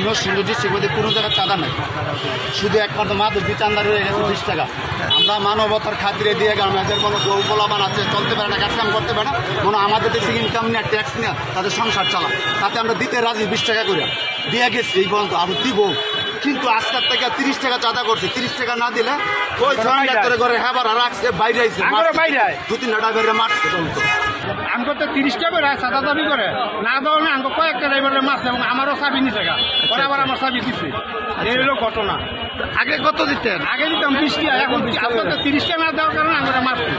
Narsingdi district মধ্যে কোনো জায়গায় চাঁদা নাই, শুধু একমাত্র মাত্র বিচান্দারি হয়ে গেছে 20 টাকা। আমরা মানবতার খাতিরে দিয়ে গেলাম, এদের কোনো বউ পোলাপান আছে, চলতে পারে না, কাজ কাম করতে পারে না, মনে আমাদের দেশে ইনকাম নিয়ে ট্যাক্স নিয়ে তাদের সংসার চালা, তাতে আমরা দিতে রাজি 20 টাকা করে দিয়ে গেছি। এই পর্যন্ত আরও দিব, কিন্তু আজকের থেকে 30 টাকা চাঁদা করছে। 30 টাকা না দিলে ওই করে ঘরে হ্যাঁ রাখছে, বাইরে আইছে, 2-3টা বেড়ে মারছে। আমাকে তো 30 টাকা করে চাঁদা দাবি করে, না দেওয়া না আমাকে কয়েকটা ড্রাইভারের মারছে এবং আমারও চাবি নিছে গা, ওরা আবার আমার চাবি দিচ্ছে। এই হলো ঘটনা। আগে কত দিতেন? আগে দিতাম 20 টাকা, এখন 30 টাকা না দেওয়ার কারণে আমরা মারছি।